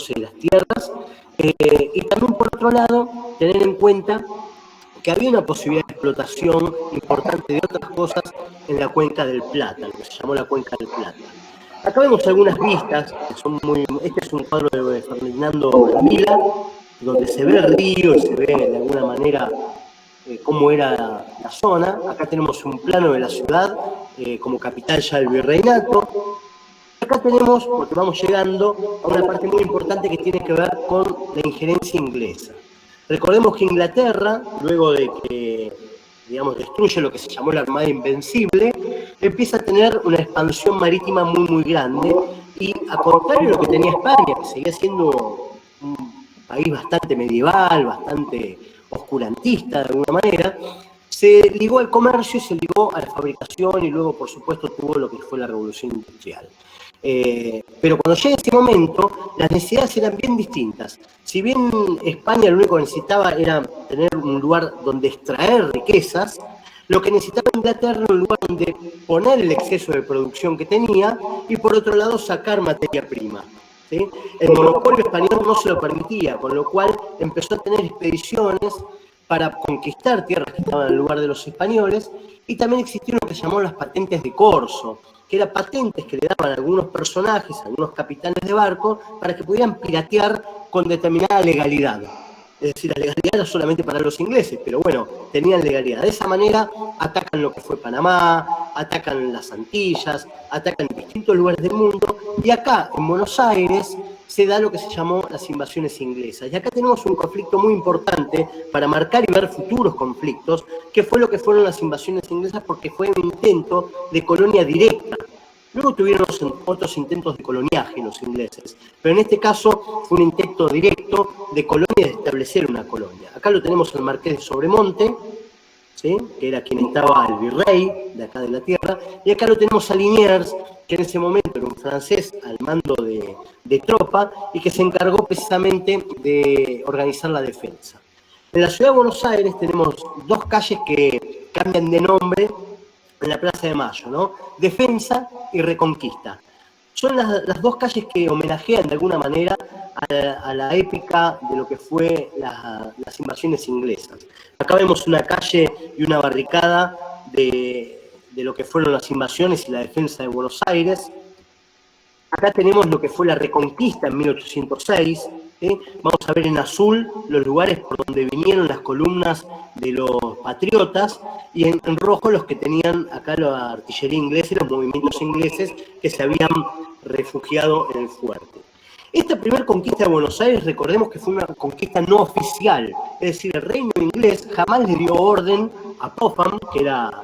de las tierras, y también por otro lado tener en cuenta que había una posibilidad de explotación importante de otras cosas en la cuenca del Plata, lo que se llamó la cuenca del Plata. Acá vemos algunas vistas, que son muy... Este es un cuadro de Ferdinando Belvila, donde se ve el río y se ve de alguna manera cómo era la zona. Acá tenemos un plano de la ciudad como capital ya del virreinato. Acá tenemos, porque vamos llegando a una parte muy importante que tiene que ver con la injerencia inglesa. Recordemos que Inglaterra, luego de que, digamos, destruye lo que se llamó la Armada Invencible, empieza a tener una expansión marítima muy grande, y a contrario de lo que tenía España, que seguía siendo un país bastante medieval, bastante oscurantista de alguna manera, se ligó al comercio y se ligó a la fabricación, y luego, por supuesto, tuvo lo que fue la Revolución Industrial. Pero cuando llega ese momento, las necesidades eran bien distintas. Si bien España lo único que necesitaba era tener un lugar donde extraer riquezas, lo que necesitaba Inglaterra era un lugar donde poner el exceso de producción que tenía y por otro lado sacar materia prima, ¿sí? El monopolio español no se lo permitía, con lo cual empezó a tener expediciones para conquistar tierras que estaban en el lugar de los españoles, y también existieron lo que se llamó las patentes de corso, que eran patentes que le daban a algunos personajes, a algunos capitanes de barco, para que pudieran piratear con determinada legalidad. Es decir, la legalidad era solamente para los ingleses, pero bueno, tenían legalidad. De esa manera atacan lo que fue Panamá, atacan las Antillas, atacan distintos lugares del mundo, y acá, en Buenos Aires, se da lo que se llamó las invasiones inglesas. Y acá tenemos un conflicto muy importante para marcar y ver futuros conflictos, que fue lo que fueron las invasiones inglesas, porque fue un intento de colonia directa. Luego tuvieron otros intentos de coloniaje los ingleses, pero en este caso fue un intento directo de colonia, de establecer una colonia. Acá lo tenemos al Marqués de Sobremonte, ¿sí?, que era quien estaba el virrey de acá de la tierra, y acá lo tenemos a Liniers, que en ese momento era un francés al mando de tropa y que se encargó precisamente de organizar la defensa. En la ciudad de Buenos Aires tenemos dos calles que cambian de nombre en la Plaza de Mayo, ¿no? Defensa y Reconquista. Son las dos calles que homenajean de alguna manera a la épica de lo que fue las invasiones inglesas. Acá vemos una calle y una barricada de lo que fueron las invasiones y la defensa de Buenos Aires. Acá tenemos lo que fue la Reconquista en 1806. ¿Sí? Vamos a ver en azul los lugares por donde vinieron las columnas de los patriotas, y en rojo los que tenían acá la artillería inglesa y los movimientos ingleses que se habían refugiado en el fuerte. Esta primera conquista de Buenos Aires, recordemos que fue una conquista no oficial, es decir, el reino inglés jamás le dio orden a Popham, que era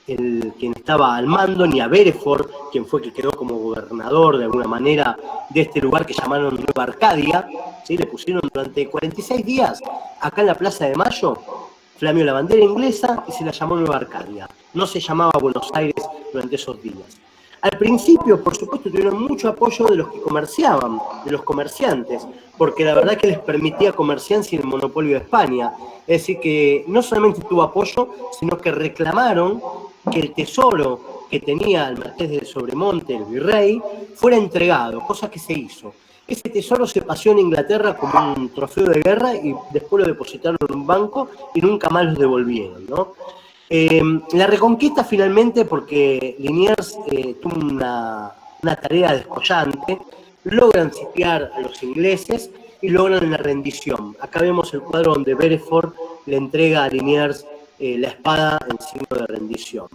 quien estaba al mando, ni a Bereford, quien fue que quedó como gobernador de alguna manera de este lugar que llamaron Nueva Arcadia, ¿sí? Le pusieron durante 46 días acá en la Plaza de Mayo, flameó la bandera inglesa y se la llamó Nueva Arcadia. No se llamaba Buenos Aires durante esos días. Al principio, por supuesto, tuvieron mucho apoyo de los que comerciaban, de los comerciantes, porque la verdad que les permitía comerciar sin el monopolio de España. Es decir, que no solamente tuvo apoyo, sino que reclamaron que el tesoro que tenía el Marqués de Sobremonte, el virrey, fuera entregado, cosa que se hizo. Ese tesoro se paseó en Inglaterra como un trofeo de guerra y después lo depositaron en un banco y nunca más los devolvieron, ¿no? La Reconquista finalmente, porque Liniers tuvo una tarea descollante, logran sitiar a los ingleses y logran la rendición. Acá vemos el cuadro donde Bereford le entrega a Liniers la espada en signo de rendición.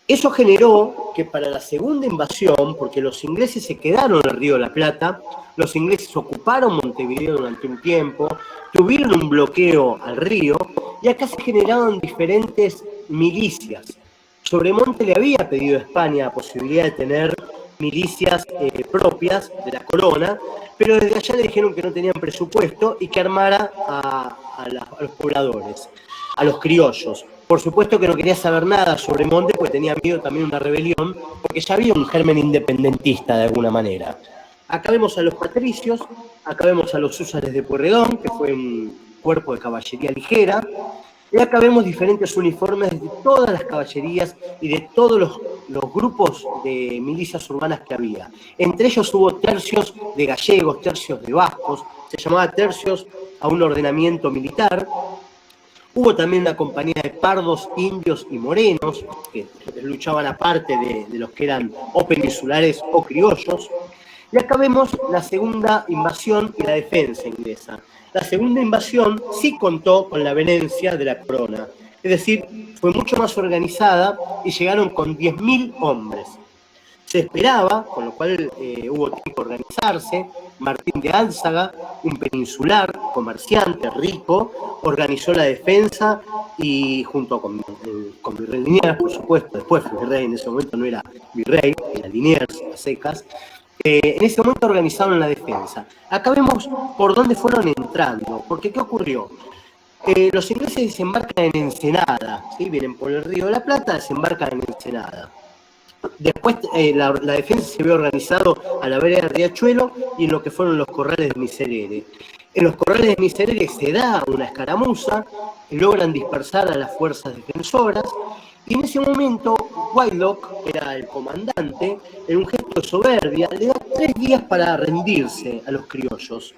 Eso generó que para la segunda invasión, porque los ingleses se quedaron en el Río de la Plata, los ingleses ocuparon Montevideo durante un tiempo, tuvieron un bloqueo al río, y acá se generaron diferentes milicias. Sobremonte le había pedido a España la posibilidad de tener milicias propias de la corona, pero desde allá le dijeron que no tenían presupuesto y que armara a los pobladores, a los criollos. Por supuesto que no quería saber nada sobre Monte, porque tenía miedo también de una rebelión, porque ya había un germen independentista de alguna manera. Acá vemos a los patricios, acá vemos a los húsares de Pueyrredón, que fue un cuerpo de caballería ligera. Y acá vemos diferentes uniformes de todas las caballerías y de todos los grupos de milicias urbanas que había. Entre ellos hubo tercios de gallegos, tercios de vascos, se llamaba tercios a un ordenamiento militar. Hubo también una compañía de pardos, indios y morenos, que luchaban aparte de los que eran o peninsulares o criollos. Y acá vemos la segunda invasión y la defensa inglesa. La segunda invasión sí contó con la venencia de la corona, es decir, fue mucho más organizada y llegaron con 10.000 hombres. Se esperaba, con lo cual hubo tiempo de organizarse. Martín de Álzaga, un peninsular, comerciante, rico, organizó la defensa y junto con Virrey Liniers, por supuesto, después fue virrey, en ese momento no era virrey, era Liniers, a secas. En ese momento organizaron la defensa. Acá vemos por dónde fueron entrando, porque ¿qué ocurrió? Los ingleses desembarcan en Ensenada, ¿sí? Vienen por el Río de la Plata, desembarcan en Ensenada. Después la defensa se ve organizado a la vera del Riachuelo y en lo que fueron los corrales de Miserere. En los corrales de Miserere se da una escaramuza, logran dispersar a las fuerzas defensoras, y en ese momento Whitelock, que era el comandante, en un gesto de soberbia, le da 3 días para rendirse a los criollos.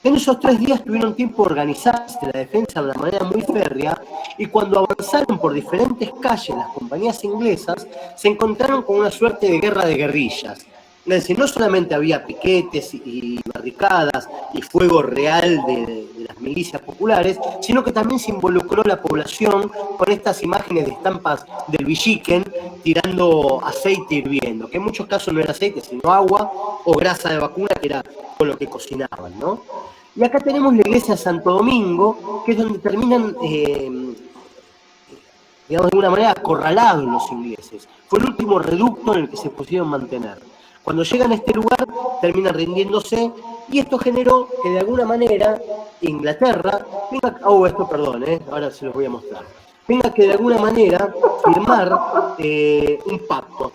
En esos 3 días tuvieron tiempo de organizarse la defensa de una manera muy férrea, y cuando avanzaron por diferentes calles las compañías inglesas, se encontraron con una suerte de guerra de guerrillas. Es decir, no solamente había piquetes y barricadas y fuego real de las milicias populares, sino que también se involucró la población con estas imágenes de estampas del Villiquen tirando aceite hirviendo, que en muchos casos no era aceite, sino agua o grasa de vacuna, que era con lo que cocinaban, ¿no? Y acá tenemos la iglesia de Santo Domingo, que es donde terminan, digamos, de alguna manera acorralados los ingleses. Fue el último reducto en el que se pudieron mantener. Cuando llegan a este lugar, terminan rindiéndose, y esto generó que de alguna manera Inglaterra tenga, ahora se los voy a mostrar, tenga que de alguna manera firmar un pacto.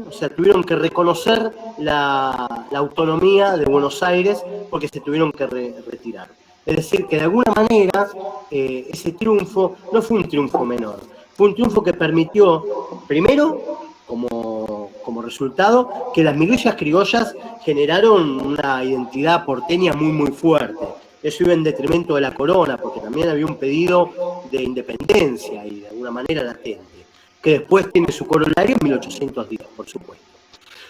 O sea, tuvieron que reconocer la autonomía de Buenos Aires porque se tuvieron que retirar. Es decir, que de alguna manera ese triunfo no fue un triunfo menor, fue un triunfo que permitió, primero, como resultado, que las milicias criollas generaron una identidad porteña muy, muy fuerte. Eso iba en detrimento de la corona, porque también había un pedido de independencia y de alguna manera latente, que después tiene su corolario en 1810, por supuesto.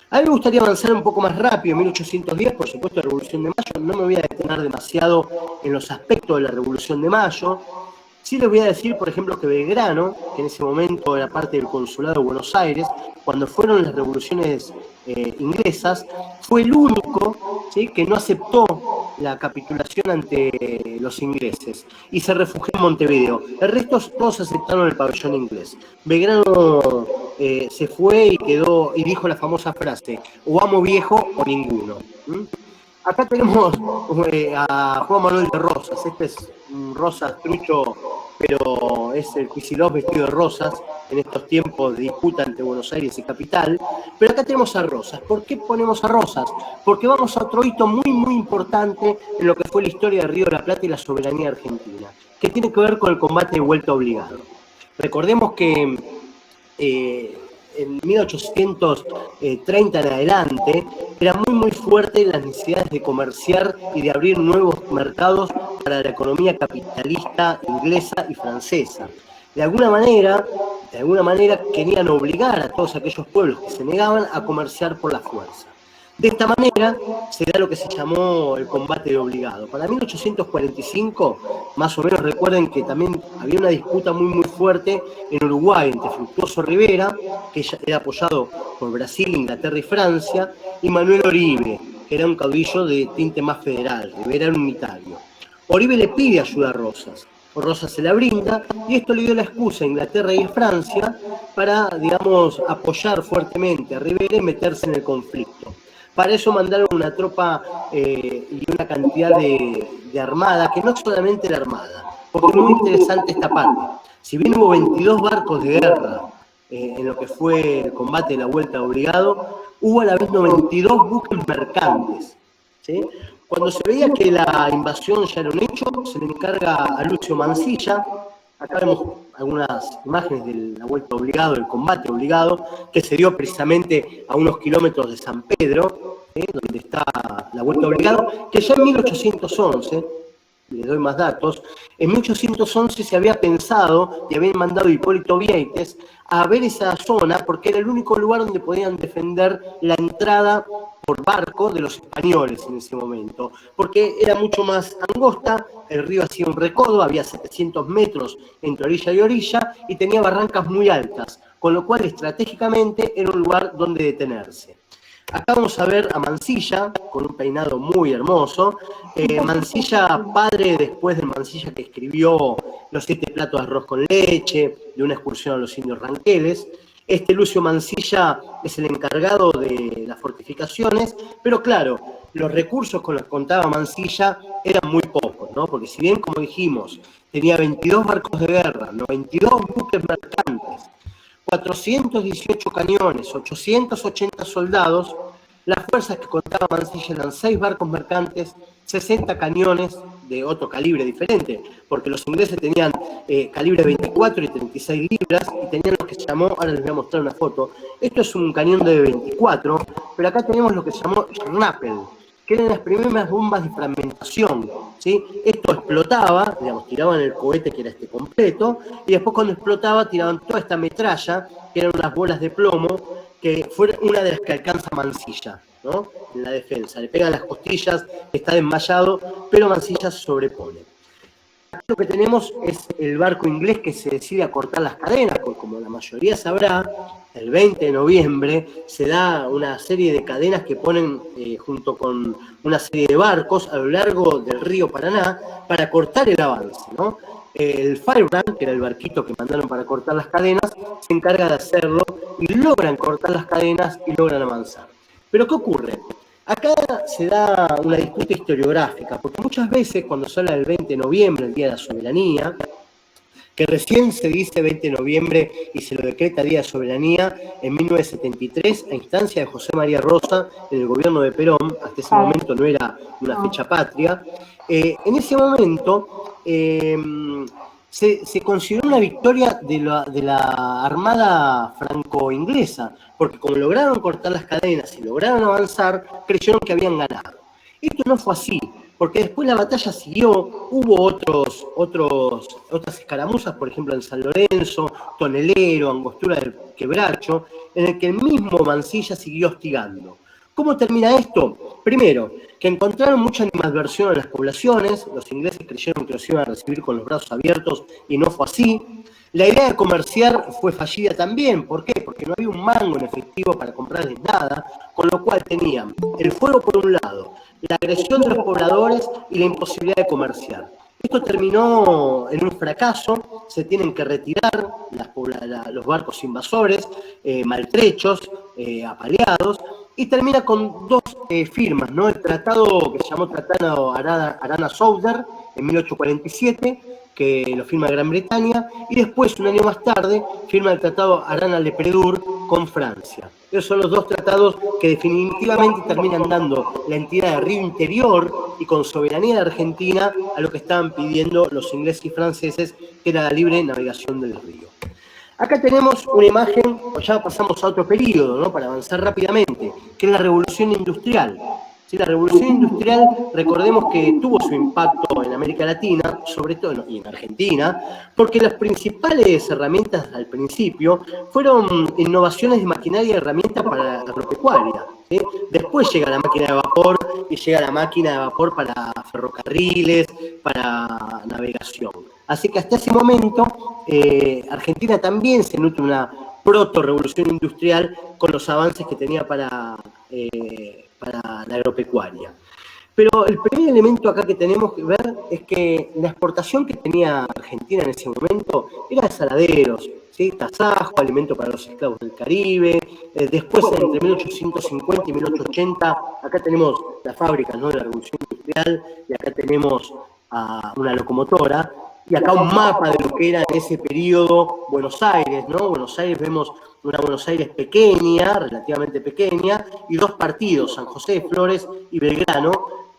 A mí me gustaría avanzar un poco más rápido. En 1810, por supuesto, la Revolución de Mayo. No me voy a detener demasiado en los aspectos de la Revolución de Mayo. Sí les voy a decir, por ejemplo, que Belgrano, que en ese momento era parte del Consulado de Buenos Aires, cuando fueron las revoluciones inglesas, fue el único, ¿sí?, que no aceptó la capitulación ante los ingleses y se refugió en Montevideo. El resto todos aceptaron el pabellón inglés. Belgrano se fue y quedó y dijo la famosa frase: o amo viejo o ninguno. Acá tenemos a Juan Manuel de Rosas. Este es un Rosas trucho, pero es el Kicillof vestido de rosas en estos tiempos de disputa entre Buenos Aires y Capital. Pero acá tenemos a Rosas. ¿Por qué ponemos a Rosas? Porque vamos a otro hito muy, muy importante en lo que fue la historia de Río de la Plata y la soberanía argentina, que tiene que ver con el combate de vuelta obligado. Recordemos que en 1830 en adelante, era muy muy fuerte las necesidades de comerciar y de abrir nuevos mercados para la economía capitalista inglesa y francesa. De alguna manera querían obligar a todos aquellos pueblos que se negaban a comerciar por la fuerza. De esta manera se da lo que se llamó el combate de obligado. Para 1845, más o menos, recuerden que también había una disputa muy muy fuerte en Uruguay entre Fructuoso Rivera, que era apoyado por Brasil, Inglaterra y Francia, y Manuel Oribe, que era un caudillo de tinte más federal. Rivera era un unitario. Oribe le pide ayuda a Rosas. Rosas se la brinda, y esto le dio la excusa a Inglaterra y a Francia para, digamos, apoyar fuertemente a Rivera y meterse en el conflicto. Para eso mandaron una tropa y una cantidad de armada, que no solamente la armada, porque es muy interesante esta parte. Si bien hubo 22 barcos de guerra en lo que fue el combate de la vuelta obligado, hubo a la vez 92 buques mercantes, ¿sí? Cuando se veía que la invasión ya era un hecho, se le encarga a Lucio Mansilla, Acá vemos algunas imágenes de la vuelta obligado, del combate obligado, que se dio precisamente a unos kilómetros de San Pedro, donde está la vuelta obligado, que ya en 1811, les doy más datos, en 1811 se había pensado y habían mandado a Hipólito Vieites a ver esa zona porque era el único lugar donde podían defender la entrada por barco de los españoles en ese momento, porque era mucho más angosta, el río hacía un recodo, había 700 metros entre orilla y orilla y tenía barrancas muy altas, con lo cual estratégicamente era un lugar donde detenerse. Acá vamos a ver a Mansilla, con un peinado muy hermoso. Mansilla, padre después de Mansilla que escribió Los 7 platos de arroz con leche, de una excursión a los indios ranqueles. Lucio Mansilla es el encargado de las fortificaciones, pero claro, los recursos con los que contaba Mansilla eran muy pocos, ¿no? Porque si bien, como dijimos, tenía 22 barcos de guerra, 92 buques mercantes, 418 cañones, 880 soldados, las fuerzas que contaba Mansilla eran 6 barcos mercantes, 60 cañones de otro calibre diferente, porque los ingleses tenían calibre 24 y 36 libras, y tenían lo que se llamó, ahora les voy a mostrar una foto, esto es un cañón de 24, pero acá tenemos lo que se llamó Schnapel, que eran las primeras bombas de fragmentación, ¿sí? Esto explotaba, digamos, tiraban el cohete que era completo, y después cuando explotaba tiraban toda esta metralla, que eran unas bolas de plomo, que fue una de las que alcanza Mansilla, ¿no? En la defensa. Le pegan las costillas, está desmayado, pero Mansilla se sobrepone. Aquí lo que tenemos es el barco inglés que se decide a cortar las cadenas, porque como la mayoría sabrá, el 20 de noviembre se da una serie de cadenas que ponen junto con una serie de barcos a lo largo del río Paraná para cortar el avance, ¿no? El Firebrand, que era el barquito que mandaron para cortar las cadenas, se encarga de hacerlo y logran cortar las cadenas y logran avanzar. Pero ¿qué ocurre? Acá se da una disputa historiográfica, porque muchas veces cuando se habla del 20 de noviembre, el Día de la Soberanía, que recién se dice 20 de noviembre y se lo decreta Día de Soberanía en 1973 a instancia de José María Rosa en el gobierno de Perón, hasta ese momento no era una fecha patria. En ese momento se consideró una victoria de la Armada franco-inglesa, porque como lograron cortar las cadenas y lograron avanzar, creyeron que habían ganado. Esto no fue así, porque después la batalla siguió, hubo otras escaramuzas, por ejemplo en San Lorenzo, Tonelero, Angostura del Quebracho, en el que el mismo Mansilla siguió hostigando. ¿Cómo termina esto? Primero, que encontraron mucha animadversión en las poblaciones, los ingleses creyeron que los iban a recibir con los brazos abiertos y no fue así. La idea de comerciar fue fallida también, ¿por qué? Porque no había un mango en efectivo para comprarles nada, con lo cual tenían el fuego por un lado, la agresión de los pobladores y la imposibilidad de comerciar. Esto terminó en un fracaso, se tienen que retirar los barcos invasores, maltrechos, apaleados, y termina con dos firmas, ¿no? El tratado que se llamó Tratado Arana-Souder en 1847, que lo firma Gran Bretaña, y después, un año más tarde, firma el Tratado Arana-Lepredur con Francia. Esos son los dos tratados que definitivamente terminan dando la entidad de río interior y con soberanía de Argentina a lo que estaban pidiendo los ingleses y franceses, que era la libre navegación del río. Acá tenemos una imagen, ya pasamos a otro periodo, ¿no? Para avanzar rápidamente, que es la Revolución Industrial. ¿Sí? La Revolución Industrial, recordemos que tuvo su impacto en América Latina, sobre todo y en Argentina, porque las principales herramientas al principio fueron innovaciones de maquinaria y herramientas para la agropecuaria. ¿Sí? Después llega la máquina de vapor y llega la máquina de vapor para ferrocarriles, para navegación. Así que hasta ese momento Argentina también se nutre una proto-revolución industrial con los avances que tenía para la agropecuaria. Pero el primer elemento acá que tenemos que ver es que la exportación que tenía Argentina en ese momento era de saladeros, ¿sí? Tasajo, alimento para los esclavos del Caribe. Después, entre 1850 y 1880, acá tenemos las fábricas, ¿no? De la Revolución Industrial, y acá tenemos una locomotora, y acá un mapa de lo que era en ese periodo Buenos Aires, ¿no? Buenos Aires, vemos una Buenos Aires pequeña, relativamente pequeña, y dos partidos, San José de Flores y Belgrano,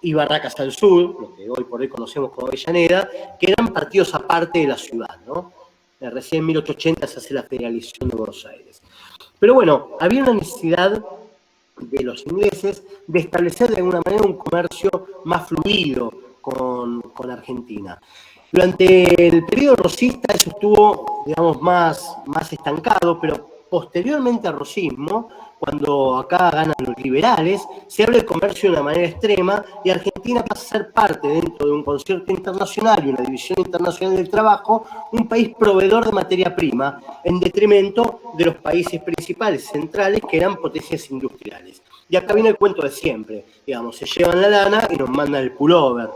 y Barracas al sur, lo que hoy por hoy conocemos como Avellaneda, que eran partidos aparte de la ciudad, ¿no? Recién en 1880 se hace la federalización de Buenos Aires. Pero bueno, había una necesidad de los ingleses de establecer de alguna manera un comercio más fluido con Argentina. Durante el periodo rosista eso estuvo, digamos, más estancado, pero posteriormente al rosismo, cuando acá ganan los liberales, se abre el comercio de una manera extrema y Argentina pasa a ser parte, dentro de un concierto internacional y una división internacional del trabajo, un país proveedor de materia prima, en detrimento de los países principales, centrales, que eran potencias industriales. Y acá viene el cuento de siempre, digamos, se llevan la lana y nos mandan el pullover.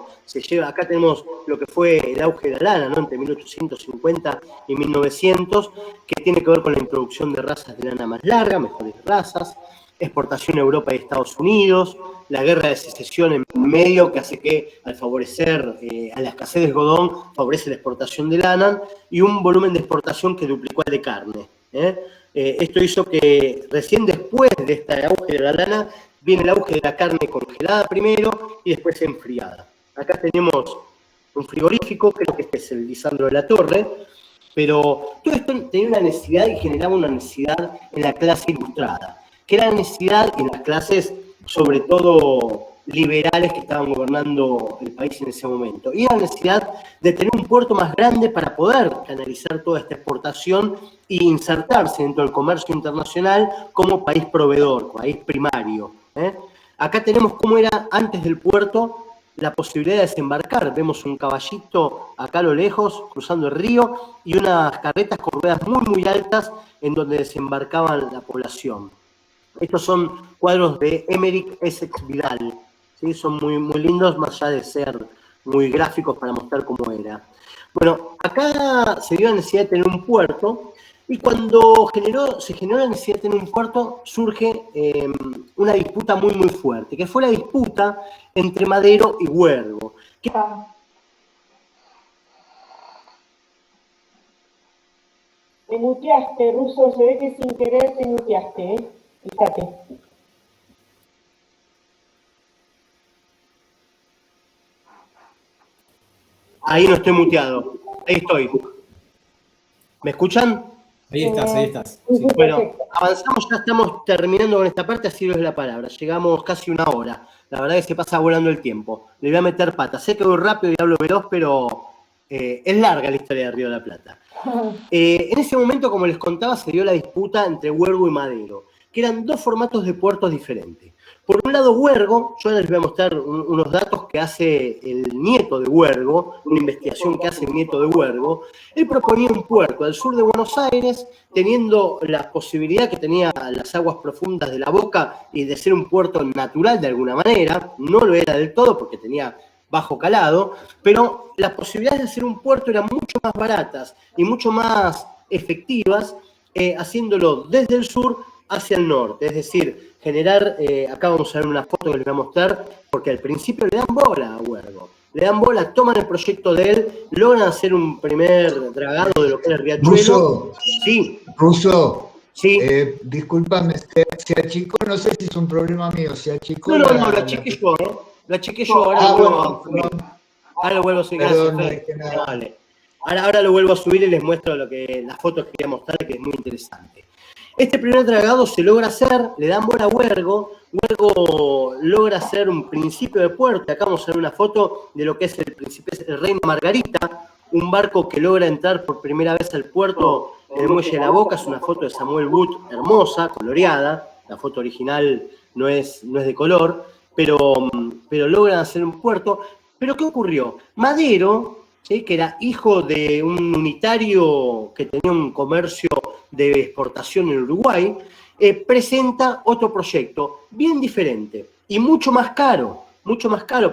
Acá tenemos lo que fue el auge de la lana, ¿no? Entre 1850 y 1900, que tiene que ver con la introducción de razas de lana más larga, mejores razas, exportación a Europa y Estados Unidos, la guerra de secesión en medio, que hace que, al favorecer a la escasez de algodón, favorece la exportación de lana, y un volumen de exportación que duplicó el de carne. Esto hizo que recién después de este auge de la lana, viene el auge de la carne congelada primero y después enfriada. Acá tenemos un frigorífico, creo que este es el Lisandro de la Torre, pero todo esto tenía una necesidad y generaba una necesidad en la clase ilustrada, que era la necesidad en las clases, sobre todo liberales que estaban gobernando el país en ese momento, y la necesidad de tener un puerto más grande para poder canalizar toda esta exportación e insertarse dentro del comercio internacional como país proveedor, país primario. Acá tenemos cómo era antes del puerto la posibilidad de desembarcar. Vemos un caballito acá a lo lejos, cruzando el río, y unas carretas con ruedas muy, muy altas en donde desembarcaban la población. Estos son cuadros de Emerick Essex Vidal, ¿sí? Son muy, muy lindos, más allá de ser muy gráficos para mostrar cómo era. Bueno, acá se dio la necesidad de tener un puerto, y cuando se generó la necesidad de tener un puerto, surge una disputa muy, muy fuerte, que fue la disputa entre Madero y Huergo. Te muteaste, Russo, se ve que sin querer te muteaste, ¿eh? Fíjate. Ahí no estoy muteado, ahí estoy. ¿Me escuchan? Ahí estás, ahí estás. Sí. Bueno, avanzamos, ya estamos terminando con esta parte, así es la palabra. Llegamos casi una hora. La verdad es que se pasa volando el tiempo. Le voy a meter patas. Sé que voy rápido y hablo veloz, pero es larga la historia de Río de la Plata. En ese momento, como les contaba, se dio la disputa entre Huergo y Madero, que eran dos formatos de puertos diferentes. Por un lado, Huergo, yo les voy a mostrar unos datos que hace el nieto de Huergo, una investigación que hace el nieto de Huergo. Él proponía un puerto al sur de Buenos Aires, teniendo la posibilidad que tenía las aguas profundas de la Boca y de ser un puerto natural de alguna manera. No lo era del todo porque tenía bajo calado, pero las posibilidades de hacer un puerto eran mucho más baratas y mucho más efectivas haciéndolo desde el sur hacia el norte, es decir, generar, acá vamos a ver una foto que les voy a mostrar, porque al principio le dan bola a Huergo, le dan bola, toman el proyecto de él, logran hacer un primer dragado de lo que era el riachuelo. Russo, sí. Russo, sí. Discúlpame, se achicó, no sé si es un problema mío, se achicó. No, la achiqué yo, la achiqué yo, ahora lo vuelvo a subir. Vale. Ahora lo vuelvo a subir y les muestro la foto que quería mostrar, que es muy interesante. Este primer dragado se logra hacer, le dan bola a Huergo, Huergo logra hacer un principio de puerto. Acá vamos a ver una foto de lo que es el Reina Margarita, un barco que logra entrar por primera vez al puerto en el muelle de la Boca. Es una foto de Samuel Wood, hermosa, coloreada. La foto original no es de color, pero logran hacer un puerto. ¿Pero qué ocurrió? Madero, ¿sí?, que era hijo de un unitario que tenía un comercio de exportación en Uruguay, presenta otro proyecto bien diferente y mucho más caro,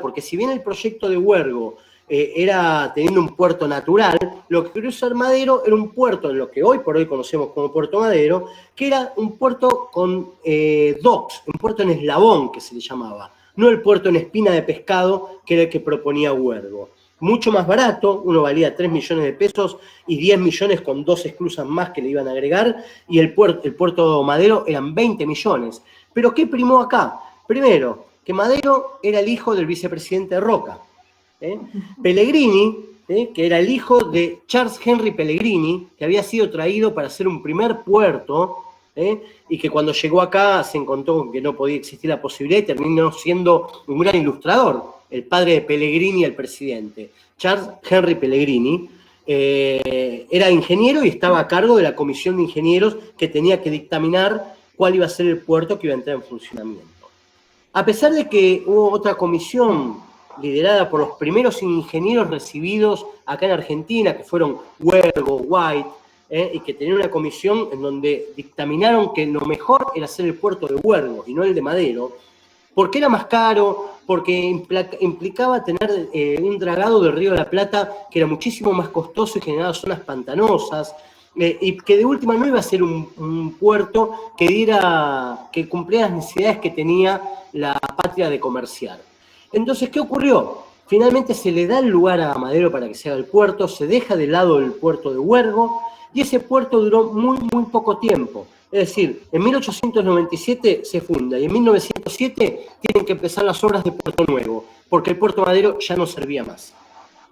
porque si bien el proyecto de Huergo era teniendo un puerto natural, lo que quería usar Madero era un puerto, en lo que hoy por hoy conocemos como Puerto Madero, que era un puerto con docks, un puerto en eslabón que se le llamaba, no el puerto en espina de pescado que era el que proponía Huergo. Mucho más barato, uno valía 3 millones de pesos y 10 millones con 2 esclusas más que le iban a agregar, y el puerto Madero eran 20 millones. ¿Pero qué primó acá? Primero, que Madero era el hijo del vicepresidente Roca. Pellegrini, que era el hijo de Charles Henry Pellegrini, que había sido traído para hacer un primer puerto, y que cuando llegó acá se encontró que no podía existir la posibilidad y terminó siendo un gran ilustrador, el padre de Pellegrini, el presidente. Charles Henry Pellegrini era ingeniero y estaba a cargo de la comisión de ingenieros que tenía que dictaminar cuál iba a ser el puerto que iba a entrar en funcionamiento. A pesar de que hubo otra comisión liderada por los primeros ingenieros recibidos acá en Argentina, que fueron Huergo, White, y que tenían una comisión en donde dictaminaron que lo mejor era hacer el puerto de Huergo y no el de Madero, porque era más caro, porque implicaba tener un dragado del Río de la Plata que era muchísimo más costoso y generaba zonas pantanosas, y que de última no iba a ser un puerto que cumpliera las necesidades que tenía la patria de comerciar. Entonces, ¿qué ocurrió? Finalmente se le da el lugar a Madero para que se haga el puerto, se deja de lado el puerto de Huergo, y ese puerto duró muy, muy poco tiempo. Es decir, en 1897 se funda y en 1907 tienen que empezar las obras de Puerto Nuevo, porque el puerto Madero ya no servía más.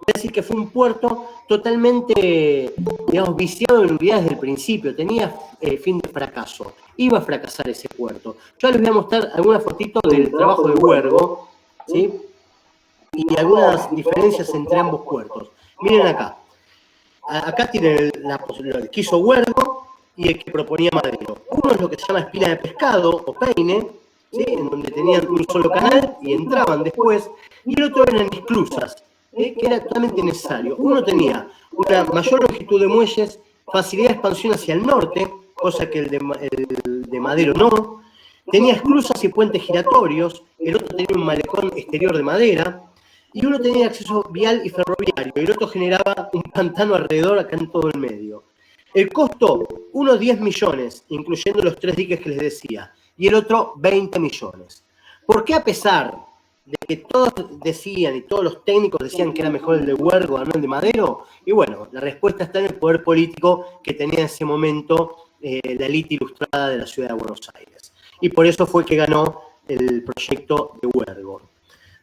Es decir, que fue un puerto totalmente, digamos, viciado en unidad desde el principio, tenía fin de fracaso, iba a fracasar ese puerto. Yo les voy a mostrar algunas fotitos del trabajo de Huergo, ¿sí? Y algunas diferencias entre ambos puertos. Miren acá. Acá tienen el que hizo Huergo y el que proponía Madero. Uno es lo que se llama espina de pescado o peine, ¿sí? En donde tenían un solo canal y entraban después, y el otro eran esclusas, que era totalmente necesario. Uno tenía una mayor longitud de muelles, facilidad de expansión hacia el norte, cosa que el de Madero no. Tenía esclusas y puentes giratorios, el otro tenía un malecón exterior de madera, y uno tenía acceso vial y ferroviario, y el otro generaba un pantano alrededor acá en todo el medio. El costo, uno 10 millones, incluyendo los 3 diques que les decía, y el otro 20 millones. ¿Por qué a pesar de que todos decían y todos los técnicos decían que era mejor el de Huergo a no el de Madero? Y bueno, la respuesta está en el poder político que tenía en ese momento la élite ilustrada de la ciudad de Buenos Aires. Y por eso fue que ganó el proyecto de Huergo.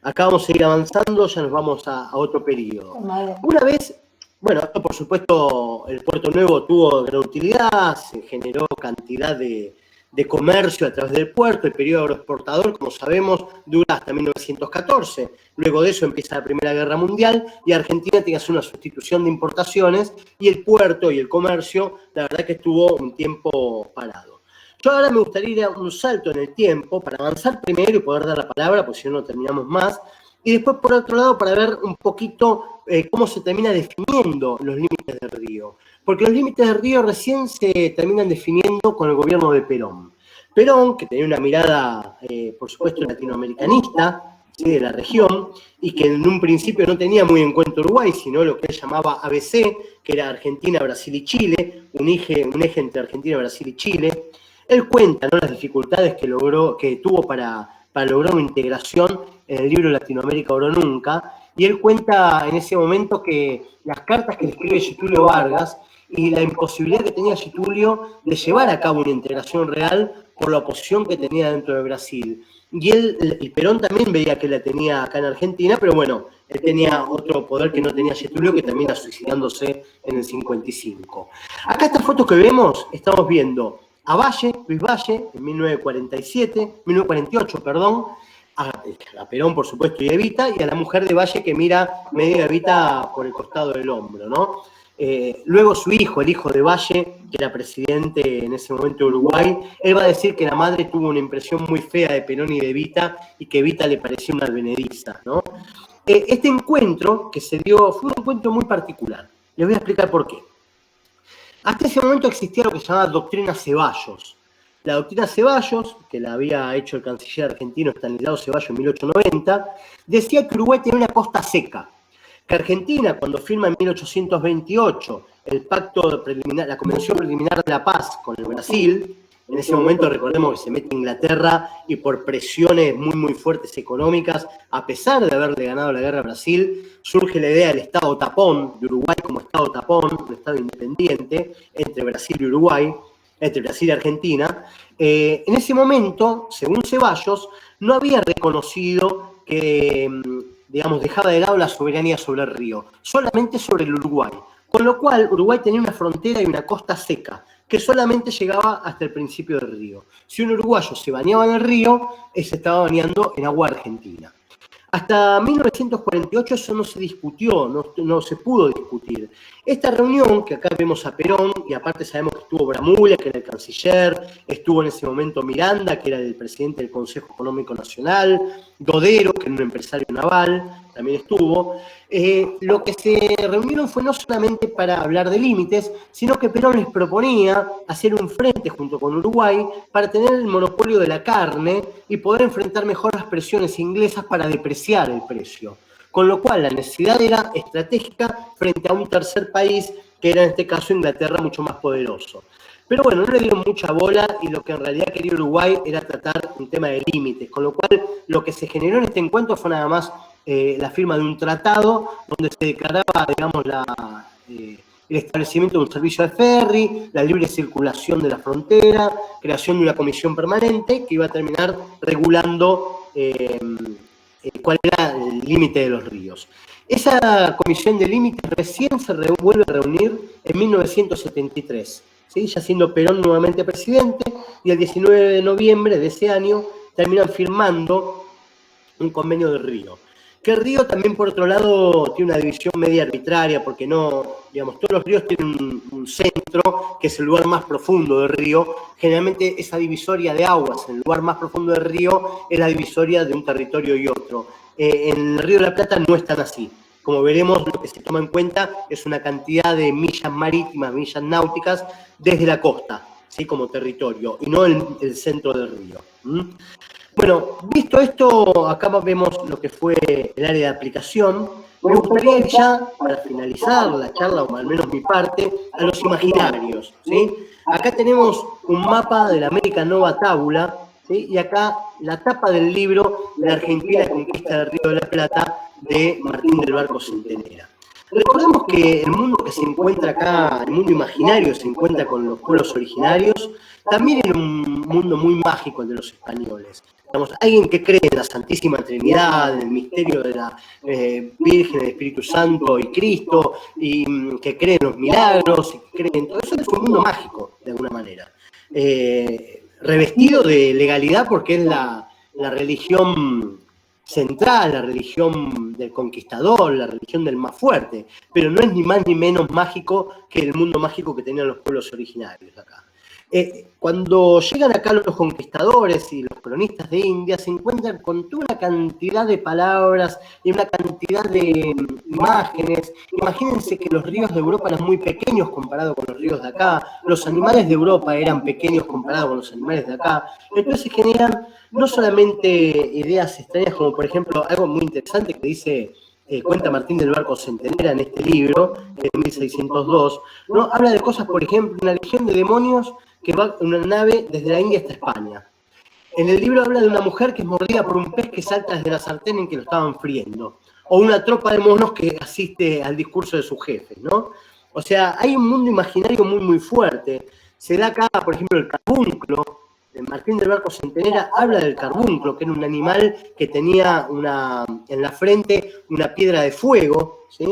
Acá vamos a ir avanzando, ya nos vamos a otro periodo. Una vez, bueno, esto por supuesto, el Puerto Nuevo tuvo gran utilidad, se generó cantidad de comercio a través del puerto. El periodo agroexportador, como sabemos, dura hasta 1914. Luego de eso empieza la Primera Guerra Mundial y Argentina tiene que hacer una sustitución de importaciones y el puerto y el comercio, la verdad que estuvo un tiempo parado. Yo ahora me gustaría ir a un salto en el tiempo para avanzar primero y poder dar la palabra, porque si no, no terminamos más. Y después, por otro lado, para ver un poquito cómo se termina definiendo los límites del río. Porque los límites del río recién se terminan definiendo con el gobierno de Perón. Perón, que tenía una mirada, por supuesto, latinoamericanista, ¿sí? De la región, y que en un principio no tenía muy en cuenta Uruguay, sino lo que él llamaba ABC, que era Argentina, Brasil y Chile, un eje entre Argentina, Brasil y Chile. Él cuenta, ¿no?, las dificultades que tuvo para lograr una integración en el libro Latinoamérica Oro Nunca, y él cuenta en ese momento que las cartas que le escribe Getúlio Vargas y la imposibilidad que tenía Getúlio de llevar a cabo una integración real por la oposición que tenía dentro de Brasil. Y Perón también veía que la tenía acá en Argentina, pero bueno, él tenía otro poder que no tenía Getúlio, que termina suicidándose en el 55. Acá esta foto que vemos, estamos viendo a Valle, Luis Valle, en 1948, a Perón, por supuesto, y Evita, y a la mujer de Valle que mira medio Evita por el costado del hombro, ¿no? Luego su hijo, el hijo de Valle, que era presidente en ese momento de Uruguay, él va a decir que la madre tuvo una impresión muy fea de Perón y de Evita, y que Evita le parecía una advenediza, ¿no? Este encuentro que se dio fue un encuentro muy particular. Les voy a explicar por qué. Hasta ese momento existía lo que se llamaba doctrina Ceballos. La doctrina Ceballos, que la había hecho el canciller argentino Estanislao Ceballos en 1890, decía que Uruguay tenía una costa seca, que Argentina, cuando firma en 1828 el pacto preliminar, la Convención Preliminar de la Paz con el Brasil, en ese momento recordemos que se mete Inglaterra y por presiones muy muy fuertes económicas, a pesar de haberle ganado la guerra a Brasil, surge la idea del Estado tapón, de Uruguay como Estado tapón, un Estado independiente entre Brasil y Uruguay. entre Brasil y Argentina, en ese momento, según Ceballos, no había reconocido que, digamos, dejaba de lado la soberanía sobre el río, solamente sobre el Uruguay. Con lo cual, Uruguay tenía una frontera y una costa seca, que solamente llegaba hasta el principio del río. Si un uruguayo se bañaba en el río, se estaba bañando en agua argentina. Hasta 1948 eso no se discutió, no se pudo discutir. Esta reunión, que acá vemos a Perón, y aparte sabemos que estuvo Bramuglia, que era el canciller, estuvo en ese momento Miranda, que era el presidente del Consejo Económico Nacional, Dodero, que era un empresario naval, también estuvo. Lo que se reunieron fue no solamente para hablar de límites, sino que Perón les proponía hacer un frente junto con Uruguay para tener el monopolio de la carne y poder enfrentar mejor las presiones inglesas para depreciar el precio. Con lo cual la necesidad era estratégica frente a un tercer país, que era en este caso Inglaterra, mucho más poderoso. Pero bueno, no le dieron mucha bola y lo que en realidad quería Uruguay era tratar un tema de límites, con lo cual lo que se generó en este encuentro fue nada más la firma de un tratado donde se declaraba, digamos, el establecimiento de un servicio de ferry, la libre circulación de la frontera, creación de una comisión permanente que iba a terminar regulando cuál era el límite de los ríos. Esa comisión de límites recién se vuelve a reunir en 1973, ¿sí? Ya siendo Perón nuevamente presidente, y el 19 de noviembre de ese año terminan firmando un convenio de Río. Que el río también, por otro lado, tiene una división media arbitraria, porque no, digamos, todos los ríos tienen un centro, que es el lugar más profundo del río. Generalmente esa divisoria de aguas en el lugar más profundo del río es la divisoria de un territorio y otro. En el Río de la Plata no es tan así. Como veremos, lo que se toma en cuenta es una cantidad de millas marítimas, millas náuticas, desde la costa, ¿sí? Como territorio, y no el centro del río. Bueno, visto esto, acá vemos lo que fue el área de aplicación. Me gustaría ir ya, para finalizar la charla, o al menos mi parte, a los imaginarios, ¿sí? Acá tenemos un mapa de la América Nova Tabula, ¿sí? Y acá la tapa del libro La Argentina conquista del Río de la Plata, de Martín del Barco Centenera. Recordemos que el mundo que se encuentra acá, el mundo imaginario, se encuentra con los pueblos originarios, también era un mundo muy mágico el de los españoles. Digamos, alguien que cree en la Santísima Trinidad, en el misterio de la Virgen, el Espíritu Santo y Cristo, y que cree en los milagros, y que cree en todo eso, es un mundo mágico, de alguna manera. Revestido de legalidad porque es la religión central, la religión del conquistador, la religión del más fuerte, pero no es ni más ni menos mágico que el mundo mágico que tenían los pueblos originarios acá. Cuando llegan acá los conquistadores y los cronistas de India, se encuentran con toda una cantidad de palabras y una cantidad de imágenes. Imagínense que los ríos de Europa eran muy pequeños comparados con los ríos de acá, los animales de Europa eran pequeños comparados con los animales de acá. Entonces se generan no solamente ideas extrañas, como por ejemplo algo muy interesante que dice, cuenta Martín del Barco Centenera en este libro, de 1602, ¿no? Habla de cosas, por ejemplo, una legión de demonios que va en una nave desde la India hasta España. En el libro habla de una mujer que es mordida por un pez que salta desde la sartén en que lo estaban friendo. O una tropa de monos que asiste al discurso de su jefe, ¿no? O sea, hay un mundo imaginario muy, muy fuerte. Se da acá, por ejemplo, el carbunclo. Martín del Barco Centenera habla del carbunclo, que era un animal que tenía en la frente una piedra de fuego, ¿sí?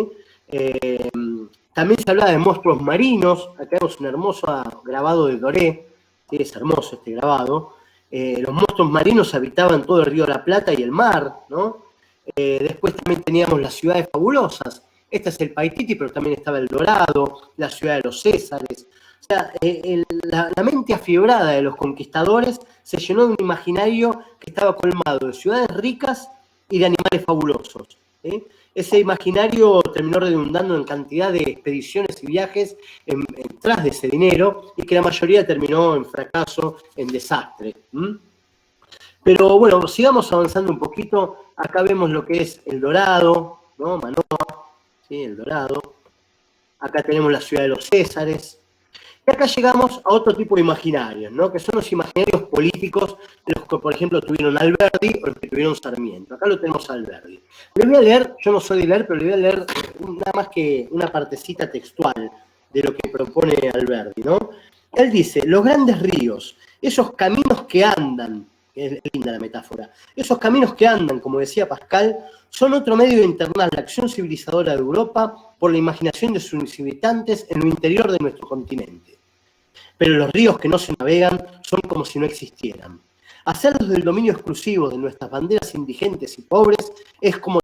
También se habla de monstruos marinos. Acá vemos un hermoso grabado de Doré, ¿sí? Es hermoso este grabado. Los monstruos marinos habitaban todo el Río de la Plata y el mar, ¿no? Después también teníamos las ciudades fabulosas. Este es el Paititi, pero también estaba el Dorado, la ciudad de los Césares. O sea, la mente afiebrada de los conquistadores se llenó de un imaginario que estaba colmado de ciudades ricas y de animales fabulosos, ¿sí? Ese imaginario terminó redundando en cantidad de expediciones y viajes tras de ese dinero, y que la mayoría terminó en fracaso, en desastre. Pero bueno, sigamos avanzando un poquito. Acá vemos lo que es El Dorado, ¿no? Manoa, ¿sí? El Dorado. Acá tenemos la ciudad de los Césares. Y acá llegamos a otro tipo de imaginarios, ¿no? Que son los imaginarios políticos, los que, por ejemplo, tuvieron Alberdi o los que tuvieron Sarmiento. Acá lo tenemos a Alberdi. Le voy a leer, yo no soy de leer, pero le voy a leer nada más que una partecita textual de lo que propone Alberdi, ¿no? Él dice, los grandes ríos, esos caminos que andan, es linda la metáfora, esos caminos que andan, como decía Pascal, son otro medio de internar la acción civilizadora de Europa por la imaginación de sus habitantes en lo interior de nuestro continente. Pero los ríos que no se navegan son como si no existieran. Hacerlos del dominio exclusivo de nuestras banderas indigentes y pobres es como